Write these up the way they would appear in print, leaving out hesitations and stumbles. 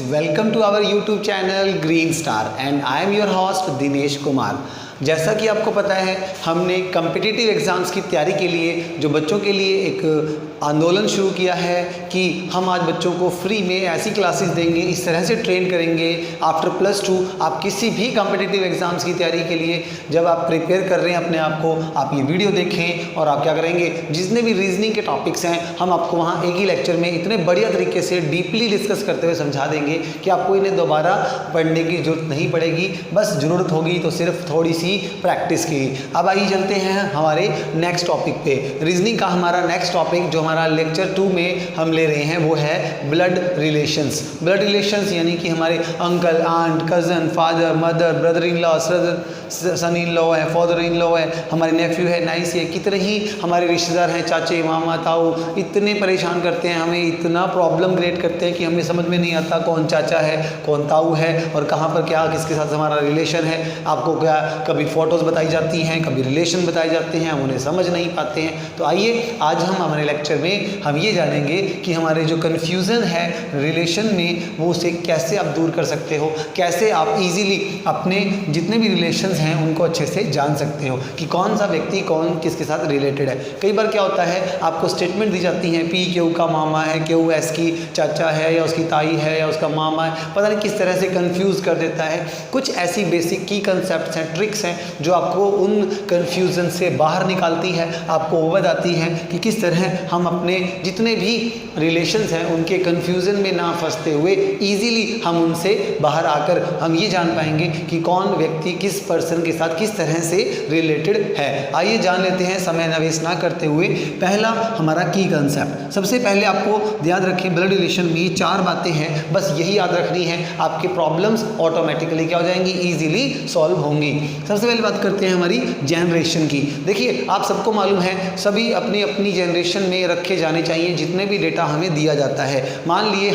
welcome to our YouTube channel Green Star and I am your host Dinesh Kumar। जैसा कि आपको पता है हमने कम्पिटिटिव एग्ज़ाम्स की तैयारी के लिए जो बच्चों के लिए एक आंदोलन शुरू किया है कि हम आज बच्चों को फ्री में ऐसी क्लासेस देंगे, इस तरह से ट्रेन करेंगे। आफ्टर +2 आप किसी भी कम्पिटिटिव एग्ज़ाम्स की तैयारी के लिए जब आप प्रिपेयर कर रहे हैं अपने आप को, आप ये वीडियो देखें और आप क्या करेंगे, जितने भी रीजनिंग के टॉपिक्स हैं हम आपको वहाँ एक ही लेक्चर में इतने बढ़िया तरीके से डीपली डिस्कस करते हुए समझा देंगे कि आपको इन्हें दोबारा पढ़ने की ज़रूरत नहीं पड़ेगी, बस ज़रूरत होगी तो सिर्फ थोड़ी सी प्रैक्टिस की। अब आइए चलते हैं हमारे नेक्स्ट टॉपिक पे। रीजनिंग का हमारा नेक्स्ट टॉपिक जो हमारा लेक्चर 2 में हम ले रहे हैं वो है ब्लड रिलेशंस। ब्लड रिलेशंस यानी कि हमारे uncle, aunt, cousin, father, mother, brother in law, son in law है, फादर इन लॉ है, हमारे नेफ्यू है, नाइस है, कितने ही हमारे रिश्तेदार हैं, चाचे, मामा, ताऊ, इतने परेशान करते हैं हमें, इतना प्रॉब्लम क्रिएट करते हैं कि हमें समझ में नहीं आता कौन चाचा है, कौन ताऊ है और कहाँ पर क्या किसके साथ हमारा रिलेशन है। आपको क्या कभी फ़ोटोज़ बताई जाती हैं, कभी रिलेशन बताए जाते हैं, हम उन्हें समझ नहीं पाते हैं। तो आइए आज हम हमारे लेक्चर में हम ये जानेंगे कि हमारे जो कन्फ्यूज़न है रिलेशन में वो उसे कैसे आप दूर कर सकते हो, कैसे आप इजीली अपने जितने भी रिलेशंस हैं उनको अच्छे से जान सकते हो कि कौन सा व्यक्ति कौन किसके साथ रिलेटेड है। कई बार क्या होता है आपको स्टेटमेंट दी जाती हैं, पी क्यू का मामा है, क्यू एस की चाचा है या उसकी ताई है या उसका मामा है, पता नहीं किस तरह से कंफ्यूज कर देता है। कुछ ऐसी बेसिक की कंसेप्ट्स हैं, ट्रिक्स हैं जो आपको उन कन्फ्यूज़न से बाहर निकालती है, आपको वो बताती है कि किस तरह हम अपने जितने भी रिलेशंस हैं उनके कन्फ्यूज़न में ना फंसते हुए ईजीली हम उनसे बाहर आकर हम ये जान पाएंगे कि कौन व्यक्ति किस पर्सन के साथ किस तरह से रिलेटेड है। आइए जान लेते हैं समय न वेस्ट ना करते हुए। पहला हमारा की कंसेप्ट। सबसे पहले आपको याद रखें ब्लड रिलेशन में ये 4 बातें हैं, बस यही याद रखनी है, आपके प्रॉब्लम्स ऑटोमेटिकली क्या हो जाएंगी, ईजिली सॉल्व होंगी। सबसे पहले बात करते हैं हमारी जनरेशन की। देखिए आप सबको मालूम है सभी अपनी अपनी जनरेशन में रखे जाने चाहिए जितने भी डेटा हमें दिया जाता है। मान लिए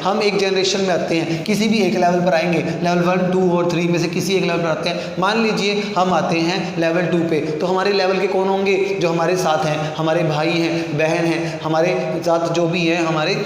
हम एक जनरेशन में आते हैं, किसी भी एक लेवल पर आएंगे, लेवल 1, 2 और 3 में से किसी एक लेवल पर आते हैं। मान लीजिए हम आते हैं लेवल 2 पे, तो हमारे लेवल के कौन होंगे, जो हमारे साथ हैं, हमारे भाई हैं, बहन हैं, हमारे साथ जो भी हैं, हमारे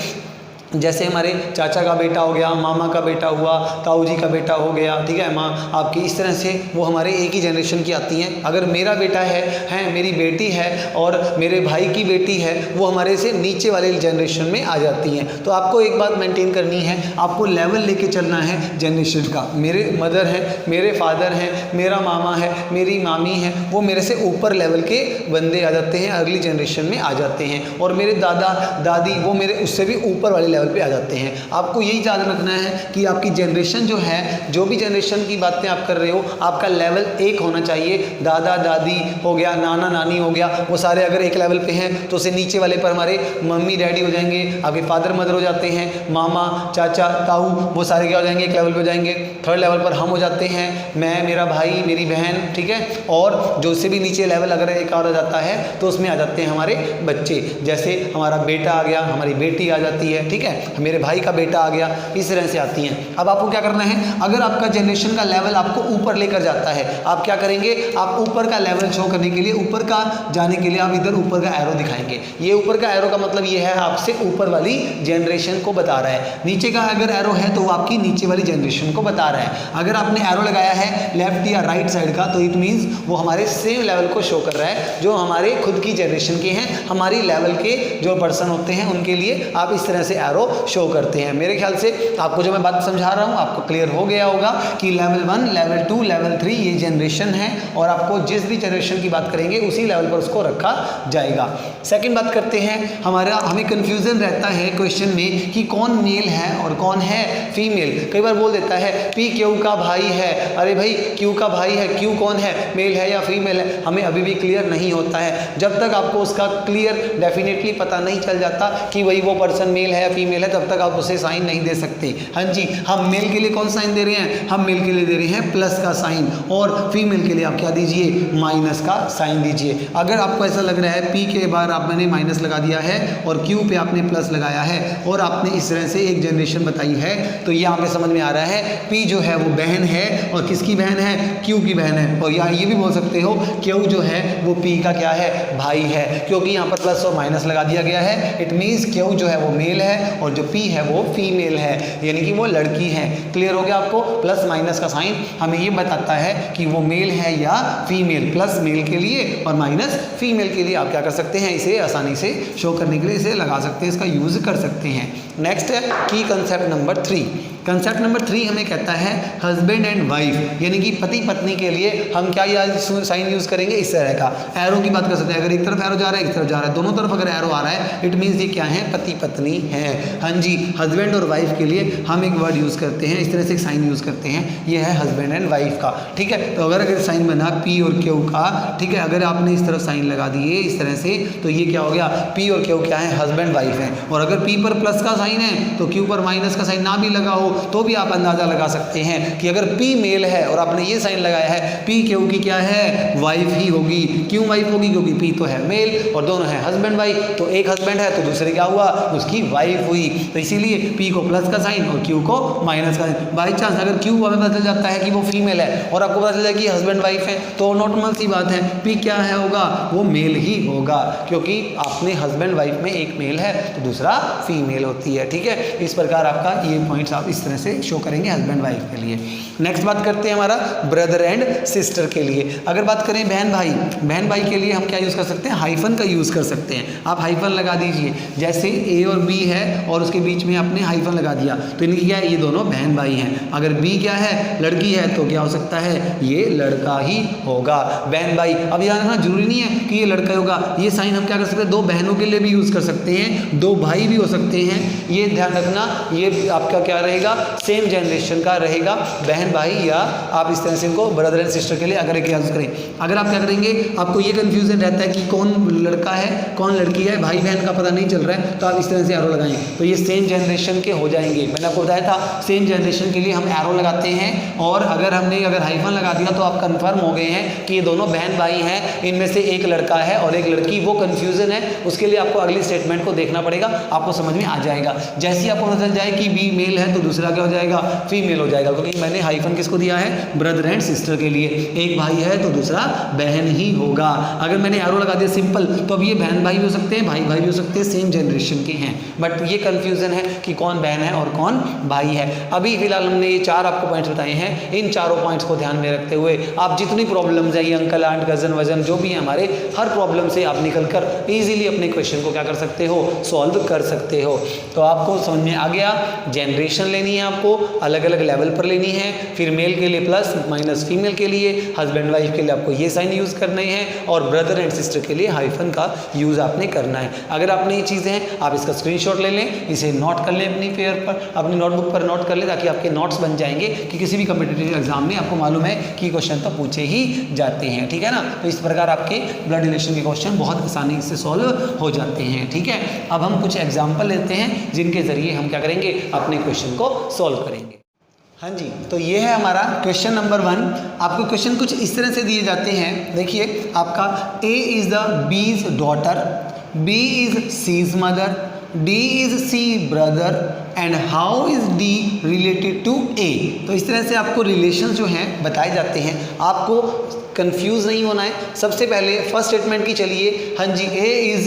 जैसे हमारे चाचा का बेटा हो गया, मामा का बेटा हुआ, ताऊ जी का बेटा हो गया, ठीक है, माँ आपकी, इस तरह से वो हमारे एक ही जनरेशन की आती हैं। अगर मेरा बेटा है मेरी बेटी है और मेरे भाई की बेटी है, वो हमारे से नीचे वाले जनरेशन में आ जाती हैं। तो आपको एक बात मेंटेन करनी है, आपको लेवल लेके चलना है जनरेशन का। मेरे मदर हैं, मेरे फादर हैं, मेरा मामा है, मेरी मामी है, वो मेरे से ऊपर लेवल के बंदे आ जाते हैं, अगली जनरेशन में आ जाते हैं। और मेरे दादा दादी वो मेरे उससे भी ऊपर वाले पे आ जाते हैं। आपको यही याद रखना है कि आपकी जनरेशन जो है, जो भी जनरेशन की बातें आप कर रहे हो, आपका लेवल 1 होना चाहिए। दादा दादी हो गया, नाना नानी हो गया, वो सारे अगर एक लेवल पे हैं तो उससे नीचे वाले पर हमारे मम्मी डैडी हो जाएंगे, आपके फादर मदर हो जाते हैं, मामा चाचा ताऊ, वो सारे क्या हो जाएंगे, एक लेवल पे हो जाएंगे। 3rd लेवल पर हम हो जाते हैं, मैं, मेरा भाई, मेरी बहन, ठीक है। और जो उससे भी नीचे लेवल अगर एक और आ जाता है तो उसमें आ जाते हैं हमारे बच्चे, जैसे हमारा बेटा आ गया, हमारी बेटी आ जाती है, ठीक है, मेरे भाई का बेटा आ गया, इस तरह से आती हैं। अब आपको क्या करना है, अगर आपका जनरेशन का लेवल आपको ऊपर लेकर जाता है, आप क्या करेंगे, आप ऊपर का लेवल शो करने के लिए, ऊपर का जाने के लिए आप इधर ऊपर का एरो दिखाएंगे। ये ऊपर का एरो का मतलब ये है आपसे ऊपर वाली जनरेशन को बता रहा है। नीचे का अगर एरो है तो वो आपकी नीचे वाली जनरेशन को बता रहा है। अगर आपने एरो लगाया है लेफ्ट या राइट साइड का तो इट मीन्स वो हमारे सेम लेवल को शो कर रहा है, जो हमारे खुद की जनरेशन के हैं, हमारी लेवल के जो पर्सन होते हैं उनके लिए आप इस तरह से एरो शो करते हैं। मेरे ख्याल से आपको जो मैं बात समझा रहा हूँ आपको क्लियर हो गया होगा कि लेवल 1, लेवल 2, लेवल 3 ये जनरेशन है और आपको जिस भी जनरेशन की बात करेंगे उसी लेवल पर उसको रखा जाएगा। सेकंड बात करते हैं, हमें कंफ्यूजन रहता है क्वेश्चन में कि कौन मेल है और कौन है फीमेल। कई बार बोल देता है पी क्यू का भाई है, अरे भाई क्यू का भाई है, क्यू कौन है, मेल है या फीमेल है, हमें अभी भी क्लियर नहीं होता है। जब तक आपको उसका क्लियर डेफिनेटली पता नहीं चल जाता कि वही वो पर्सन मेल है या फीमेल है, तब तक आप उसे साइन नहीं दे सकते। हाँ जी, हम मेल के लिए कौन साइन दे रहे हैं, हम मेल के लिए दे रहे हैं प्लस का साइन, और फीमेल के लिए आप क्या दीजिए, माइनस का साइन दीजिए। अगर आपको ऐसा लग रहा है पी के बार आपने माइनस लगा दिया है और क्यू पे आपने प्लस लगाया है और आपने इस तरह से एक जनरेशन बताई है, तो ये यहाँ पे समझ में आ रहा है पी जो है वो बहन है और किसकी बहन है, क्यू की बहन है। और यहाँ ये भी बोल सकते हो क्यू जो है वो पी का क्या है, भाई है, क्योंकि यहाँ पर प्लस और माइनस लगा दिया गया है। इट मीन्स क्यू जो है वो मेल है और जो P है वो फीमेल है, यानी कि वो लड़की है। क्लियर हो गया आपको? प्लस माइनस का साइन हमें ये बताता है कि वो मेल है या फीमेल। प्लस मेल के लिए और माइनस फीमेल के लिए आप क्या कर सकते हैं, इसे आसानी से शो करने के लिए इसे लगा सकते हैं, इसका यूज कर सकते हैं। नेक्स्ट है की कंसेप्ट नंबर 3। कंसेप्ट नंबर 3 हमें कहता है हस्बैंड एंड वाइफ, यानी कि पति पत्नी के लिए हम क्या साइन यूज करेंगे, इस तरह का। एरो की बात कर सकते हैं, अगर एक तरफ एरो जा रहा है एक तरफ जा रहा है, दोनों तरफ अगर एरो आ रहा है इट मीन्स ये क्या है, पति पत्नी है। हाँ जी, हस्बैंड और वाइफ के लिए हम एक वर्ड यूज करते हैं, इस तरह से एक साइन यूज करते हैं, ये है हस्बैंड एंड वाइफ का। ठीक है, तो अगर साइन बना P और Q का, ठीक है, अगर आपने इस तरफ साइन लगा दिए इस तरह से, तो ये क्या हो गया, P और Q क्या है, हस्बैंड वाइफ है। और अगर P पर प्लस का साइन है तो Q पर माइनस का साइन ना भी लगा हो तो भी आप अंदाजा लगा सकते हैं कि अगर P मेल है और आपने ये साइन लगाया है, P Q की क्या है, वाइफ ही होगी। क्यों वाइफ होगी, क्योंकि P तो है मेल और दोनों है हस्बैंड वाइफ, तो एक हस्बैंड है तो दूसरे क्या हुआ, उसकी वाइफ हुई। तो इसीलिए P को प्लस का साइन और Q को माइनस का साइन। बाई चांस अगर Q हमें पता चल जाता है कि वो फीमेल है और आपको पता चल जाए कि हस्बैंड वाइफ है, तो नॉर्मल सी बात है P क्या है होगा, वो मेल ही होगा, क्योंकि आपने हस्बैंड वाइफ में एक मेल है तो दूसरा फीमेल होती है। ठीक है, इस प्रकार आपका ये पॉइंट्स आप इस तरह से शो करेंगे हस्बैंड वाइफ के लिए। नेक्स्ट बात करते हैं हमारा ब्रदर एंड सिस्टर के लिए। अगर बात करें बहन भाई के लिए हम क्या यूज़ कर सकते हैं, हाइफन का यूज़ कर सकते हैं। आप हाइफन लगा दीजिए, जैसे A और B है और उसके बीच में आपने हाइफन लगा दिया तो इनकी क्या है, ये दोनों बहन भाई हैं। अगर B क्या है, लड़की है, तो क्या हो सकता है, ये लड़का ही होगा, बहन भाई। अब यहाँ रखना जरूरी नहीं है कि ये लड़का होगा, ये साइन हम क्या कर सकते हैं, दो बहनों के लिए भी यूज़ कर सकते हैं, दो भाई भी हो सकते हैं। ये ध्यान रखना, ये आपका क्या रहेगा, सेम जनरेशन का रहेगा, बहन भाई, या आप इस तरह से इनको ब्रदर एंड सिस्टर के लिए अगर एक यूज करें। अगर आप क्या करेंगे, आपको ये कंफ्यूजन रहता है कि कौन लड़का है कौन लड़की है, भाई बहन का पता नहीं चल रहा है, तो आप इस तरह से एरो लगाएं तो ये सेम जनरेशन के हो जाएंगे। मैंने आपको बताया था सेम जनरेशन के लिए हम एरो लगाते हैं, और अगर हाइफन लगा दिया तो आप कंफर्म हो गए हैं कि ये दोनों बहन भाई हैं, इनमें से एक लड़का है और एक लड़की। वो कंफ्यूजन है, उसके लिए आपको अगली स्टेटमेंट को देखना पड़ेगा, आपको समझ में आ जाएगा। जैसे ही आपको पता चल जाए कि B मेल है तो दूसरा क्या हो जाएगा, फीमेल हो जाएगा, क्योंकि मैंने हाइफन किसको दिया है, ब्रदर एंड सिस्टर के लिए। एक भाई है तो दूसरा बहन ही होगा। अगर मैंने एरो लगा दिया सिंपल, तो अब ये बहन भाई भी हो सकते हैं, भाई भाई भी हो सकते हैं, सेम जनरेशन के हैं, बट ये कंफ्यूजन है कि कौन बहन है और कौन भाई है। अभी फिलहाल हमने ये 4 आपको पॉइंट्स बताए हैं, इन चारों पॉइंट्स को ध्यान में रखते हुए आप जितनी प्रॉब्लम्स है, ये अंकल आंट कजन वजन जो भी है हमारे, हर प्रॉब्लम से आप निकल कर ईजिली अपने क्वेश्चन को क्या कर सकते हो, सॉल्व कर सकते हो। तो आपको समझ में आ गया, जनरेशन लेनी है आपको, अलग अलग लेवल पर लेनी है, फिर मेल के लिए प्लस माइनस फीमेल के लिए, हस्बैंड वाइफ के लिए आपको ये साइन यूज़ करने हैं, और ब्रदर एंड सिस्टर के लिए हाइफन का यूज़ आपने करना है। अगर आपने ये चीज़ें हैं, आप इसका स्क्रीनशॉट ले लें, इसे नोट कर लें अपनी पेपर पर, अपनी नोटबुक पर नोट कर लें, ताकि आपके नोट्स बन जाएंगे कि किसी भी कम्पिटिटिव एग्जाम में आपको मालूम है कि क्वेश्चन तो पूछे ही जाते हैं। ठीक है ना, तो इस प्रकार आपके ब्लड रिलेशन के क्वेश्चन बहुत आसानी से सॉल्व हो जाते हैं। ठीक है, अब हम कुछ एग्जाम्पल लेते हैं जिनके जरिए हम क्या करेंगे, अपने क्वेश्चन को सॉल्व करेंगे। हाँ जी, तो ये है हमारा क्वेश्चन नंबर 1। आपको क्वेश्चन कुछ इस तरह से दिए जाते हैं, देखिए आपका A is the B's daughter, B is C's mother, D is C brother and how is D related to A। तो इस तरह से आपको रिलेशन जो हैं बताए जाते हैं, आपको कंफ्यूज नहीं होना है। सबसे पहले फर्स्ट स्टेटमेंट की चलिए, हाँ जी, A इज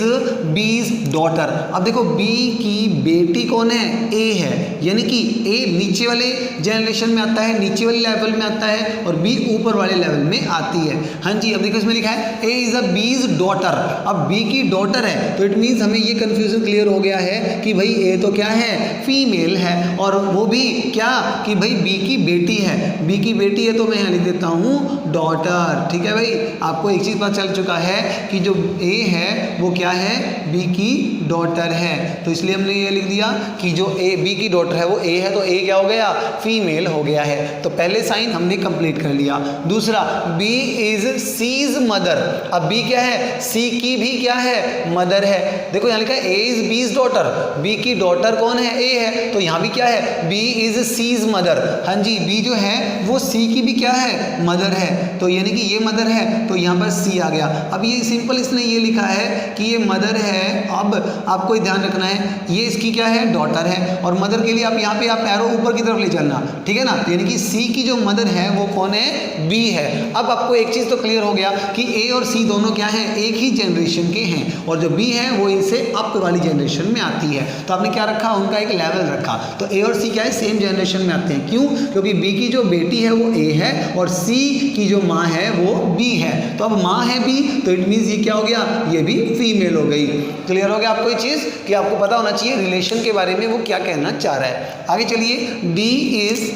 B's डॉटर। अब देखो B की बेटी कौन है, A है, यानी कि A नीचे वाले जनरेशन में आता है, नीचे वाले लेवल में आता है, और B ऊपर वाले लेवल में आती है। हाँ जी, अब देखो इसमें लिखा है A इज B's डॉटर। अब B की डॉटर है तो इट मीन्स हमें ये कंफ्यूजन क्लियर हो गया है कि भाई A तो क्या है, फीमेल है, और वो भी क्या कि भाई B की बेटी है। B की बेटी है तो मैं यहाँ लिख देता हूँ डॉटर। ठीक है भाई, आपको एक चीज़ पता चल चुका है कि जो A है वो क्या है, B की डॉटर है, तो इसलिए हमने ये लिख दिया कि जो B की डॉटर है वो A है, तो A क्या हो गया, फीमेल हो गया है। तो पहले साइन हमने कंप्लीट कर लिया। दूसरा, B इज C's मदर। अब B क्या है, C की भी क्या है, मदर है। देखो यहाँ लिखा है A is B's daughter, B की डॉटर कौन है, A है, तो यहाँ भी क्या है, B इज C's मदर। हाँ जी, B जो है वो C की भी क्या है, मदर है, तो यानी कि ये मदर है तो यहाँ पर सी आ गया। अब ये सिंपल इसने ये लिखा है कि ये मदर है। अब आपको ध्यान रखना है ये इसकी क्या है, डॉटर है, और मदर के लिए आप यहाँ पे आप एरो ऊपर की तरफ ले चलना, ठीक है ना। यानी कि सी की जो मदर है वो कौन है, बी है। अब आपको एक चीज़ तो क्लियर हो गया कि ए और सी दोनों क्या हैं, एक ही जनरेशन के हैं, और जो बी है वो इनसे अप वाली जनरेशन में आती है। तो आपने क्या रखा, उनका एक लेवल रखा। तो ए और सी क्या है, सेम जनरेशन में आते हैं। क्यों, क्योंकि बी की जो बेटी है वो ए है और सी की जो माँ है वो बी है। तो अब माँ है बी तो इट मीन्स ये क्या हो गया, ये भी फीमेल हो गई। क्लियर हो गया आपको ये चीज़ कि आपको पता होना चाहिए रिलेशन के बारे में वो क्या कहना चाह रहा है। आगे चलिए, डी इज,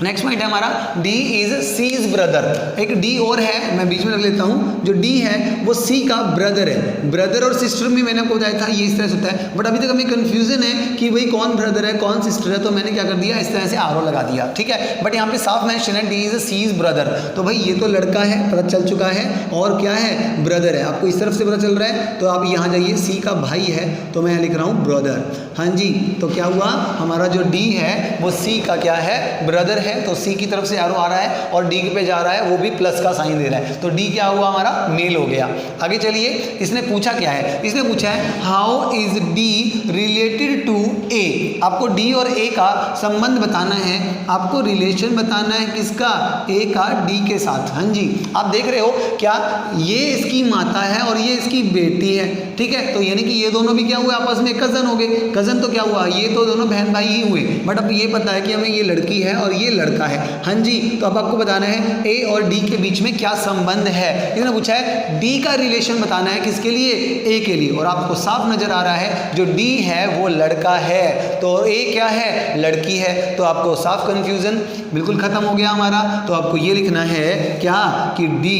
नेक्स्ट पॉइंट है हमारा, डी इज सीज ब्रदर। एक डी और है, मैं बीच में रख लेता हूँ। जो डी है वो सी का ब्रदर है। ब्रदर और सिस्टर में मैंने आपको बताया था ये इस तरह से होता है, बट अभी तक हमें कंफ्यूजन है कि भाई कौन ब्रदर है कौन सिस्टर है, तो मैंने क्या कर दिया, इस तरह से आरो लगा दिया, ठीक है। बट यहाँ पे साफ मेंशन है डी इज सीज ब्रदर, तो भाई ये तो लड़का है, पता चल चुका है, और क्या है, ब्रदर है। आपको इस तरफ से पता चल रहा है, तो आप यहाँ जाइए, सी का भाई है तो मैं लिख रहा हूँ ब्रदर। हाँ जी, तो क्या हुआ, हमारा जो डी है वो सी का क्या है, ब्रदर है। तो सी की तरफ से एरो आ रहा है और डी पे जा रहा है, वो भी प्लस का साइन दे रहा है, तो डी क्या हुआ, हमारा मेल हो गया। आगे चलिए, इसने पूछा क्या है, इसने पूछा है how is D related to A. आपको डी और ए का संबंध बताना है, आपको रिलेशन बताना है किसका, ए का डी के साथ। हाँ जी, आप देख रहे हो क्या, ये इसकी माता है और ये इसकी बेटी है, ठीक है। तो यानी कि ये दोनों भी क्या हुए, आपस में कजन हो गए। कजन तो क्या हुआ, ये तो दोनों बहन भाई ही हुए, बट अब ये पता है कि हमें ये लड़की है और ये लड़का है। हाँ जी, तो अब आपको बताना है ए और डी के बीच में क्या संबंध है। इसने पूछा है डी का रिलेशन बताना है किसके लिए, ए के लिए, और आपको साफ नजर आ रहा है जो डी है वो लड़का है, तो ए क्या है, लड़की है। तो आपको साफ कंफ्यूजन बिल्कुल खत्म हो गया हमारा। तो आपको ये लिखना है क्या कि डी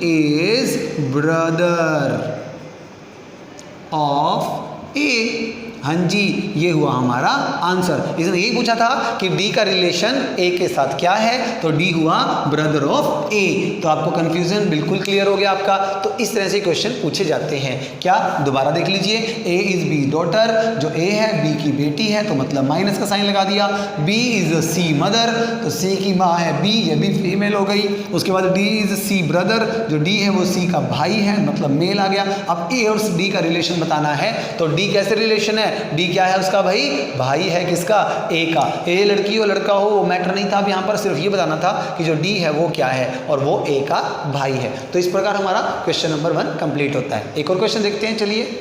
इज ब्रदर ऑफ ए। हाँ जी, ये हुआ हमारा आंसर। इसने यही पूछा था कि डी का रिलेशन ए के साथ क्या है, तो डी हुआ ब्रदर ऑफ ए। तो आपको कंफ्यूजन बिल्कुल क्लियर हो गया आपका। तो इस तरह से क्वेश्चन पूछे जाते हैं। क्या, दोबारा देख लीजिए, ए इज बी डॉटर, जो ए है बी की बेटी है तो मतलब माइनस का साइन लगा दिया। बी इज सी मदर, तो सी की माँ है बी, ये भी फीमेल हो गई। उसके बाद डी इज सी ब्रदर, जो डी है वो सी का भाई है, मतलब मेल आ गया। अब ए और डी का रिलेशन बताना है, तो डी कैसे रिलेशन है, डी क्या है उसका, भाई है किसका, ए का। ए लड़की हो लड़का हो वो मैटर नहीं था, अब यहाँ पर सिर्फ ये बताना था कि जो डी है वो क्या है, और वो ए का भाई है। तो इस प्रकार हमारा क्वेश्चन नंबर 1 कंप्लीट होता है। एक और क्वेश्चन देखते हैं, चलिए।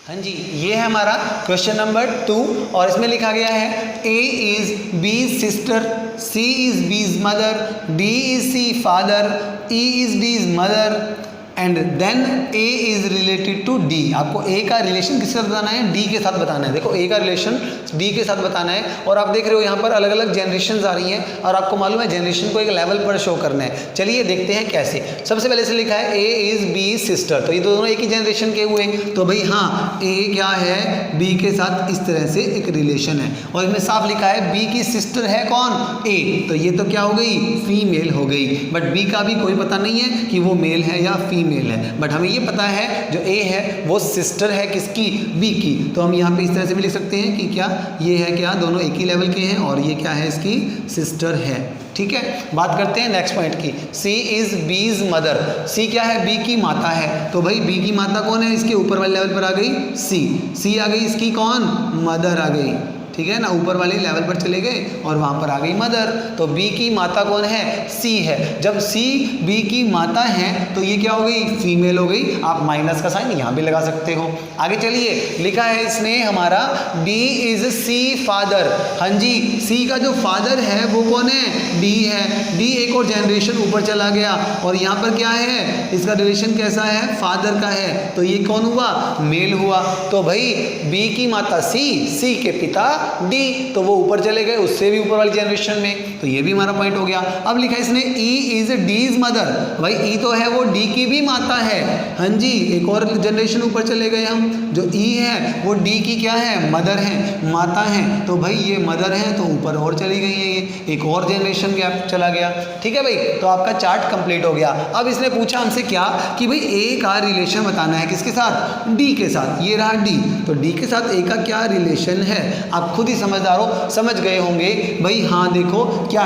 हाँ जी, ये है हमारा क्वेश्चन नंबर 2 और इसमें लिखा गया है A is B sister, C is B's mother, D is C father, E is D's mother and then A is related to D. आपको ए का रिलेशन किसके साथ बताना है, डी के साथ बताना है। देखो ए का रिलेशन डी के साथ बताना है, और आप देख रहे हो यहाँ पर अलग अलग जनरेशन आ रही हैं, और आपको मालूम है जनरेशन को एक लेवल पर शो करना है। चलिए देखते हैं कैसे। सबसे पहले से लिखा है ए इज बी सिस्टर, तो ये दोनों एक ही जनरेशन के हुए, तो भाई हाँ, ए क्या है, बी के साथ इस तरह से एक रिलेशन है। और इसमें साफ लिखा है बी की सिस्टर है कौन, ए, तो ये तो क्या हो गई, फीमेल हो गई। बट बी का भी कोई पता नहीं है कि वो मेल है या फीमेल है, बट हमें ये पता है जो ए है वो सिस्टर है किसकी, बी की। तो हम यहाँ पे इस तरह से भी लिख सकते हैं कि क्या ये है, क्या दोनों एक ही लेवल के हैं, और ये क्या है, इसकी सिस्टर है। ठीक है, बात करते हैं नेक्स्ट पॉइंट की। सी इज बीज मदर, सी क्या है, बी की माता है, तो भाई बी की माता कौन है, इसके ऊपर वाले लेवल पर आ गई सी आ गई, इसकी कौन, मदर आ गई। ठीक है ना, ऊपर वाले लेवल पर चले गए और वहाँ पर आ गई मदर, तो बी की माता कौन है, सी है। जब सी बी की माता है तो ये क्या हो गई, फीमेल हो गई। आप माइनस का साइन यहाँ भी लगा सकते हो। आगे चलिए, लिखा है इसने हमारा डी इज सी फादर। हाँ जी, सी का जो फादर है वो कौन है, डी है। डी एक और जनरेशन ऊपर चला गया, और यहाँ पर क्या है, इसका रिलेशन कैसा है, फादर का है, तो ये कौन हुआ, मेल हुआ। तो भाई बी की माता सी, सी के पिता डी, तो वो ऊपर चले गए, उससे भी ऊपर वाली जनरेशन में, तो ये भी हमारा पॉइंट हो गया। अब लिखा है इसने ई इज डीज मदर, भाई ई तो है वो डी की भी माता है, हाँ जी, एक और जनरेशन ऊपर चले गए हम, जो ई है वो डी की क्या है, मदर है, माता है, तो भाई ये मदर है तो ऊपर और चली गई है, ये एक और जनरेशन गैप चला गया। ठीक है भाई, तो आपका चार्ट कंप्लीट हो गया। अब इसने पूछा हमसे क्या कि भाई ए का रिलेशन बताना है किसके साथ, डी के साथ, ये रहा डी, तो डी के साथ ए का क्या रिलेशन है, आप खुद ही समझदार हो, समझ गए होंगे भाई। हाँ देखो क्या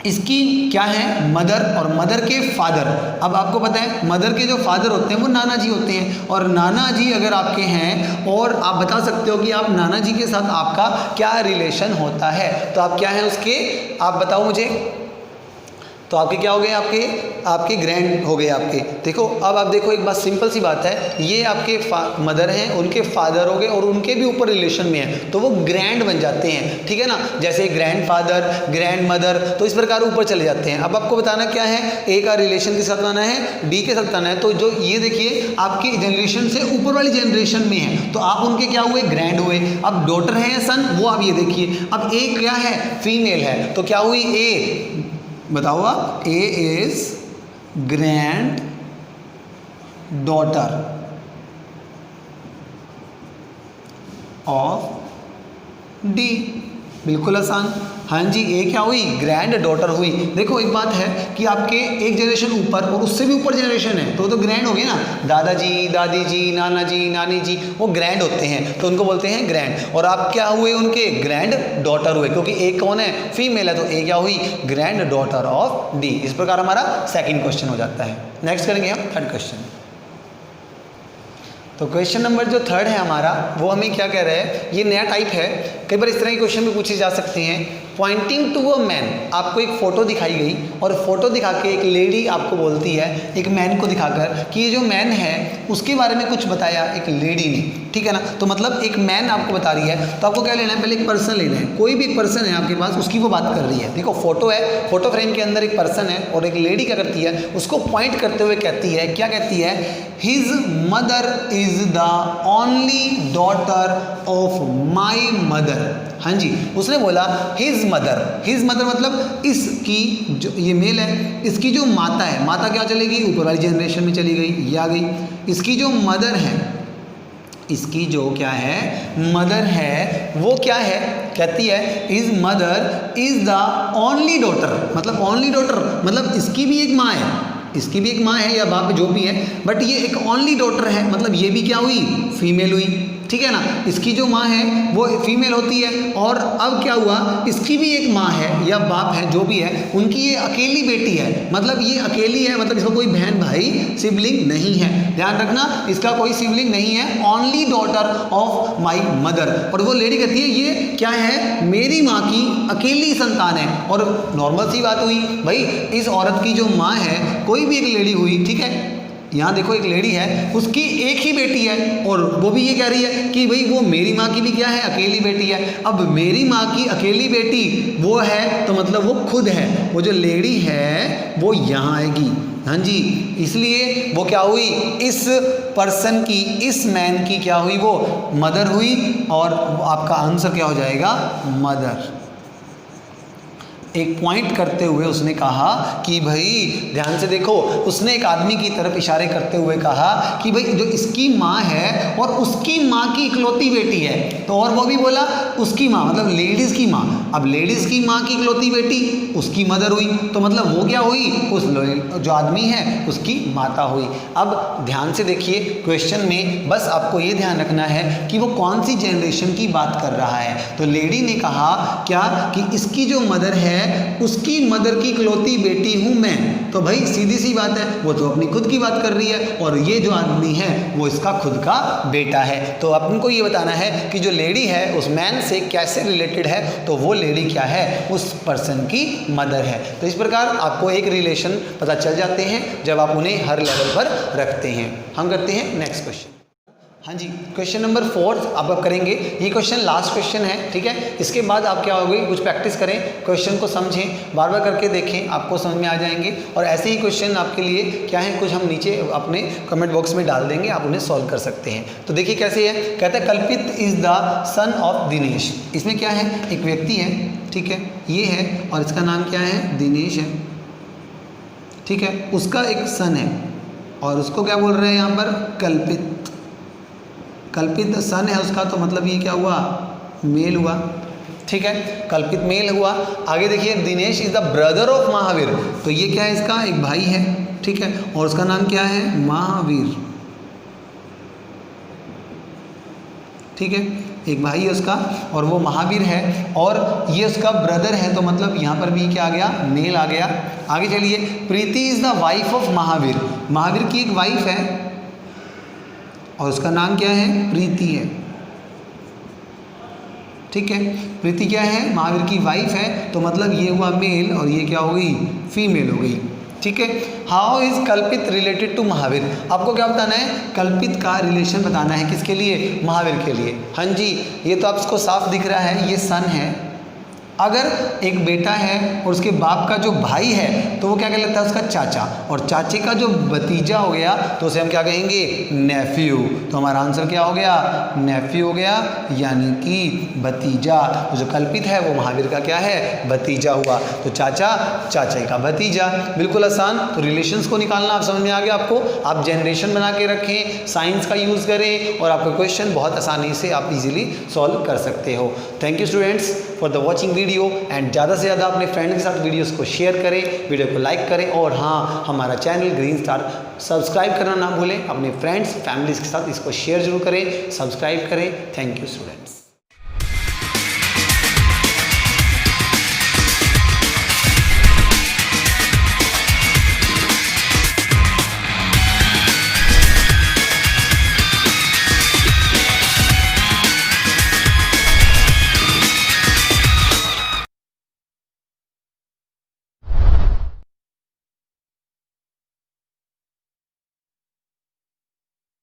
इसकी क्या है, मदर और मदर के फादर। अब आपको पता है मदर के जो फादर होते हैं वो नाना जी होते हैं, और नाना जी अगर आपके हैं और आप बता सकते हो कि आप नाना जी के साथ आपका क्या रिलेशन होता है, तो आप क्या हैं उसके, आप बताओ मुझे, तो आपके क्या हो गए, आपके ग्रैंड हो गए आपके। देखो अब आप देखो एक बात सिंपल सी बात है, ये आपके मदर हैं, उनके फादर हो गए और उनके भी ऊपर रिलेशन में है, तो वो ग्रैंड बन जाते हैं, ठीक है ना, जैसे ग्रैंड फादर, ग्रैंड मदर, तो इस प्रकार ऊपर चले जाते हैं। अब आपको बताना क्या है, ए का रिलेशन के साथ बताना है, डी के साथ बताना है, तो जो ये देखिए आपकी जनरेशन से ऊपर वाली जनरेशन में है, तो आप उनके क्या हुए, ग्रैंड हुए। अब डॉटर है या सन, वो आप ये देखिए, अब ए क्या है, फीमेल है, तो क्या हुई, ए बताओ आप, A is granddaughter of D, बिल्कुल आसान। हाँ जी, ए क्या हुई, ग्रैंड डॉटर हुई। देखो एक बात है कि आपके एक जनरेशन ऊपर और उससे भी ऊपर जनरेशन है, तो ग्रैंड हो गए ना, दादाजी, दादी जी, नाना जी, नानी जी, वो ग्रैंड होते हैं, तो उनको बोलते हैं ग्रैंड। और आप क्या हुए, उनके ग्रैंड डॉटर हुए, क्योंकि ए कौन है, फीमेल है, तो ए क्या हुई, ग्रैंड डॉटर ऑफ डी। इस प्रकार हमारा सेकेंड क्वेश्चन हो जाता है। नेक्स्ट करेंगे हम थर्ड क्वेश्चन। तो क्वेश्चन नंबर जो थर्ड है हमारा, वो हमें क्या कह रहा है, ये नया टाइप है, कई बार इस तरह के क्वेश्चन भी पूछे जा सकते हैं। पॉइंटिंग टू अ मैन, आपको एक फ़ोटो दिखाई गई और फोटो दिखा के एक लेडी आपको बोलती है, एक मैन को दिखाकर कि ये जो मैन है उसके बारे में कुछ बताया एक लेडी ने, ठीक है ना, तो मतलब एक मैन आपको बता रही है, तो आपको क्या लेना है, पहले एक पर्सन लेना है, कोई भी एक पर्सन है आपके पास, उसकी वो बात कर रही है। देखो फोटो है, फोटो फ्रेम के अंदर एक पर्सन है और एक लेडी क्या करती है, उसको पॉइंट करते हुए कहती है, क्या कहती है, his mother is the only daughter of my mother. हाँ जी, उसने बोला हिज मदर मतलब इसकी जो, ये मेल है, इसकी जो माता है, माता क्या चलेगी, ऊपर वाली जनरेशन में चली गई, ये आ गई। इसकी जो मदर है, इसकी जो क्या है, मदर है, वो क्या है, कहती है his mother is the only daughter, मतलब ओनली डॉटर मतलब इसकी भी एक माँ है, इसकी भी एक माँ है या बाप जो भी है, बट ये एक ओनली डॉटर है, मतलब ये भी क्या हुई, फीमेल हुई, ठीक है ना। इसकी जो माँ है वो फीमेल होती है, और अब क्या हुआ, इसकी भी एक माँ है या बाप है जो भी है, उनकी ये अकेली बेटी है, मतलब ये अकेली है, मतलब इसका कोई बहन भाई सिबलिंग नहीं है, ध्यान रखना, इसका कोई सिबलिंग नहीं है, only daughter of my mother. और वो लेडी कहती है ये क्या है, मेरी माँ की अकेली संतान है। और नॉर्मल सी बात हुई भाई, इस औरत की जो माँ है, कोई भी एक लेडी हुई, ठीक है, यहाँ देखो एक लेडी है, उसकी एक ही बेटी है, और वो भी ये कह रही है कि भाई वो मेरी माँ की भी क्या है, अकेली बेटी है। अब मेरी माँ की अकेली बेटी वो है, तो मतलब वो खुद है, वो जो लेडी है वो यहाँ आएगी, हाँ जी, इसलिए वो क्या हुई, इस पर्सन की, इस मैन की क्या हुई, वो मदर हुई, और आपका आंसर क्या हो जाएगा, मदर। एक पॉइंट करते हुए उसने कहा कि भाई ध्यान से देखो, उसने एक आदमी की तरफ इशारे करते हुए कहा कि भाई जो इसकी माँ है और उसकी माँ की इकलौती बेटी है, तो और वो भी बोला उसकी माँ मतलब लेडीज़ की माँ। अब लेडीज़ की माँ की इकलौती बेटी उसकी मदर हुई, तो मतलब वो क्या हुई, उस जो आदमी है उसकी माता हुई। अब ध्यान से देखिए क्वेश्चन में, बस आपको ये ध्यान रखना है कि वो कौन सी जनरेशन की बात कर रहा है। तो लेडी ने कहा क्या कि इसकी जो मदर है उसकी मदर की इकलौती बेटी हूं मैं, तो भाई सीधी सी बात है, वो तो अपनी खुद की बात कर रही है, और ये जो आदमी है वो इसका खुद का बेटा है। तो अपन को ये बताना है कि जो लेडी है उस मैन से कैसे रिलेटेड है, तो वो लेडी क्या है, उस पर्सन की मदर है। तो इस प्रकार आपको एक रिलेशन पता चल जाते हैं जब आप उन्हें हर लेवल पर रखते हैं। हम करते हैं नेक्स्ट क्वेश्चन। हाँ जी, क्वेश्चन नंबर 4 आप अब करेंगे। ये क्वेश्चन लास्ट क्वेश्चन है, ठीक है। इसके बाद आप क्या होगी, कुछ प्रैक्टिस करें, क्वेश्चन को समझें, बार बार करके देखें, आपको समझ में आ जाएंगे। और ऐसे ही क्वेश्चन आपके लिए क्या है, कुछ हम नीचे अपने कमेंट बॉक्स में डाल देंगे, आप उन्हें सॉल्व कर सकते हैं। तो देखिए कैसे है, कहता है कल्पित is the son of Dinesh. इसमें क्या है, एक व्यक्ति है, ठीक है, ये है और इसका नाम क्या है, दिनेश है, ठीक है। उसका एक सन है और उसको क्या बोल रहे हैं यहाँ पर, कल्पित। कल्पित सन है उसका, तो मतलब ये क्या हुआ, मेल हुआ, ठीक है, कल्पित मेल हुआ। आगे देखिए, Dinesh is the brother of Mahavir, तो ये क्या है, इसका एक भाई है, ठीक है, और उसका नाम क्या है, महावीर, ठीक है, एक भाई है उसका और वो महावीर है, और ये उसका ब्रदर है, तो मतलब यहाँ पर भी क्या आ गया, मेल आ गया। आगे चलिए, Preeti is the wife of Mahavir. Mahavir की एक वाइफ है और उसका नाम क्या है, प्रीति है, ठीक है। प्रीति क्या है, महावीर की वाइफ है, तो मतलब ये हुआ मेल और ये क्या हो गई, फीमेल हो गई, ठीक है। हाउ इज कल्पित रिलेटेड टू महावीर। आपको क्या बताना है, कल्पित का रिलेशन बताना है, किसके लिए, महावीर के लिए। हाँ जी, ये तो आपको साफ दिख रहा है, ये सन है। अगर एक बेटा है और उसके बाप का जो भाई है तो वो क्या कहलाता है, उसका चाचा, और चाचे का जो भतीजा हो गया तो उसे हम क्या कहेंगे, नेफ्यू। तो हमारा आंसर क्या हो गया, नेफ्यू हो गया, यानी कि भतीजा। तो जो कल्पित है वो महावीर का क्या है, भतीजा हुआ, तो चाचा, चाचा का भतीजा, बिल्कुल आसान। तो रिलेशंस को निकालना आप समझ में आ गया आपको। आप जनरेशन बना के रखें, साइंस का यूज़ करें और आपका क्वेश्चन बहुत आसानी से आप इजीली सॉल्व कर सकते हो। Thank you students for the watching video, and ज़्यादा से ज़्यादा अपने फ्रेंड के साथ वीडियोस को शेयर करें, वीडियो को लाइक करें, और हाँ, हमारा चैनल ग्रीन स्टार सब्सक्राइब करना ना भूलें। अपने फ्रेंड्स फैमिलीज़ के साथ इसको शेयर जरूर करें, सब्सक्राइब करें। Thank you students.